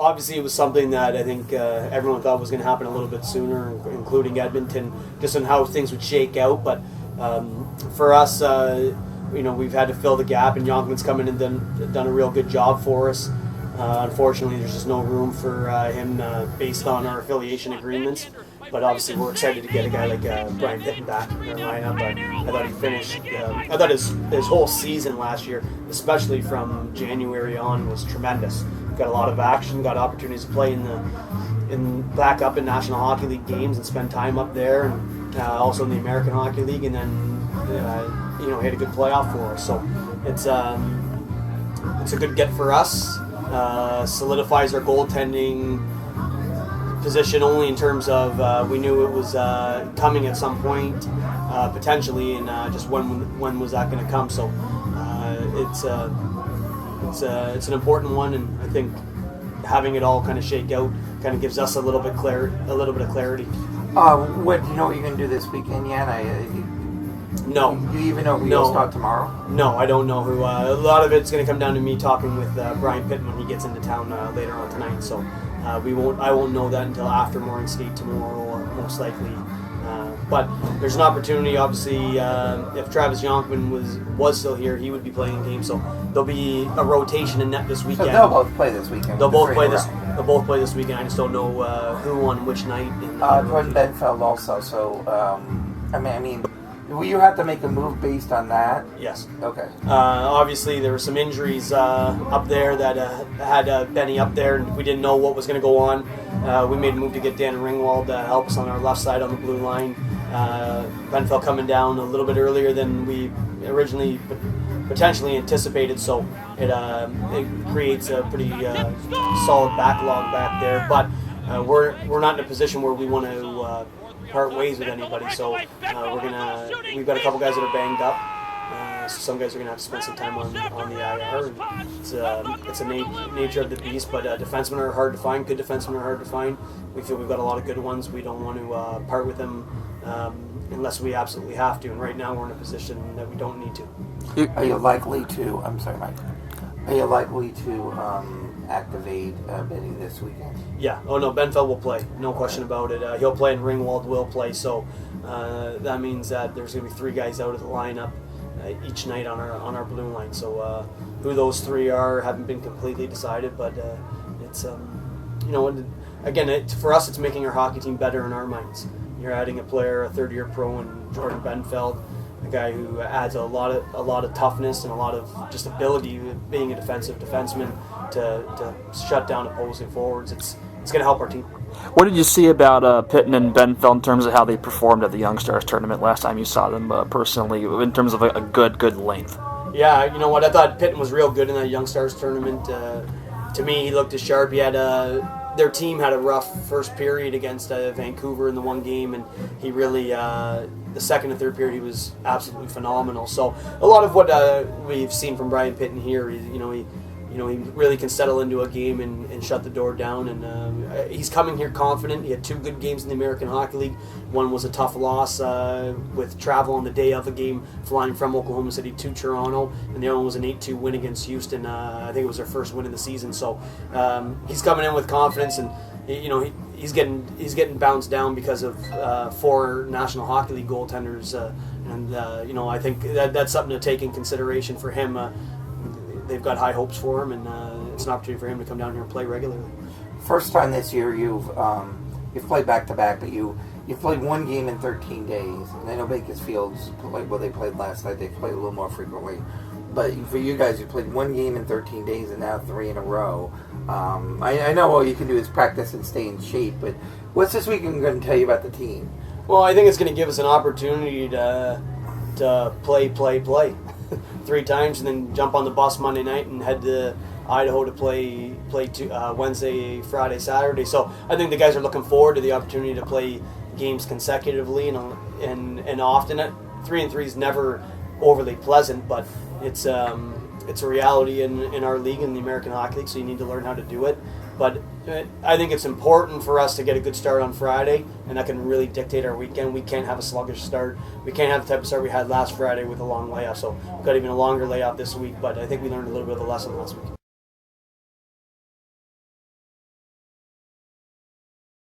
obviously it was something that I think everyone thought was going to happen a little bit sooner, including Edmonton, just on how things would shake out. But for us, we've had to fill the gap, and Yonkman's come in and done a real good job for us. Unfortunately, there's just no room for him based on our affiliation agreements. But obviously, we're excited to get a guy like Bryan Pitton back in our lineup. I thought he finished. I thought his whole season last year, especially from January on, was tremendous. Got a lot of action, got opportunities to play back up in National Hockey League games and spend time up there, and also in the American Hockey League, and then he had a good playoff for us. So it's a good get for us. Solidifies our goaltending position only in terms of we knew it was coming at some point potentially, and just when was that going to come? So it's an important one, and I think having it all kind of shake out kind of gives us a little bit of clarity. What do you know what you're going to do this weekend yet? No. Do you even know who you'll start tomorrow? No, I don't know who. A lot of it's going to come down to me talking with Bryan Pitton when he gets into town later on tonight. So I won't know that until after Morning State tomorrow, most likely. But there's an opportunity, obviously, if Travis Yonkman was still here, he would be playing a game. So there'll be a rotation in net this weekend. So they'll both play this weekend. They'll both play this weekend. I just don't know who on which night. Jordan Bendfeld also. So I mean. Will you have to make a move based on that? Yes. Okay. Obviously, there were some injuries up there that had Benny up there, and we didn't know what was going to go on. We made a move to get Dan Ringwald to help us on our left side on the blue line. Bendfeld coming down a little bit earlier than we originally potentially anticipated, so it creates a pretty solid backlog back there. But we're not in a position where we want to part ways with anybody, so we've got a couple guys that are banged up, so some guys are gonna have to spend some time on the IR. It's a nature of the beast, but defensemen are hard to find. Good defensemen are hard to find. We feel we've got a lot of good ones. We don't want to part with them unless we absolutely have to, and right now we're in a position that we don't need to. Are you likely to? I'm sorry, Mike. Are you likely to activate Benny this weekend? Yeah. Oh no, Bendfeld will play. No question about it. He'll play, and Ringwald will play. So that means that there's going to be 3 guys out of the lineup each night on our blue line. So who those 3 are haven't been completely decided, but it's again, for us, it's making our hockey team better in our minds. You're adding a player, a third-year pro, in Jordan Bendfeld, a guy who adds a lot of toughness and a lot of just ability, being a defensive defenseman, to shut down opposing forwards. It's going to help our team. What did you see about Pitton and Bendfeld in terms of how they performed at the Young Stars tournament last time you saw them personally, in terms of a good length? Yeah, you know what? I thought Pitton was real good in that Young Stars tournament. To me, he looked as sharp. He had their team had a rough first period against Vancouver in the one game, and he really the second and third period he was absolutely phenomenal. So a lot of what we've seen from Bryan Pitton here, he really can settle into a game and shut the door down. And he's coming here confident. He had 2 good games in the American Hockey League. One was a tough loss with travel on the day of a game, flying from Oklahoma City to Toronto, and the other one was an 8-2 win against Houston. I think it was their first win of the season. So he's coming in with confidence, and he's getting bounced down because of 4 National Hockey League goaltenders, and I think that's something to take in consideration for him. They've got high hopes for him, and it's an opportunity for him to come down here and play regularly. First time this year you've played back-to-back, but you've played 1 game in 13 days. And I know Bakersfield's they played last night. They played a little more frequently. But for you guys, you played 1 game in 13 days and now 3 in a row. I know all you can do is practice and stay in shape, but what's this weekend going to tell you about the team? Well, I think it's going to give us an opportunity to play 3 times, and then jump on the bus Monday night and head to Idaho to play Wednesday, Friday, Saturday. So I think the guys are looking forward to the opportunity to play games consecutively and often. 3-3 is never overly pleasant, but it's a reality in our league, in the American Hockey League, so you need to learn how to do it. But I think it's important for us to get a good start on Friday, and that can really dictate our weekend. We can't have a sluggish start. We can't have the type of start we had last Friday with a long layoff. So we've got even a longer layoff this week, but I think we learned a little bit of a lesson last week.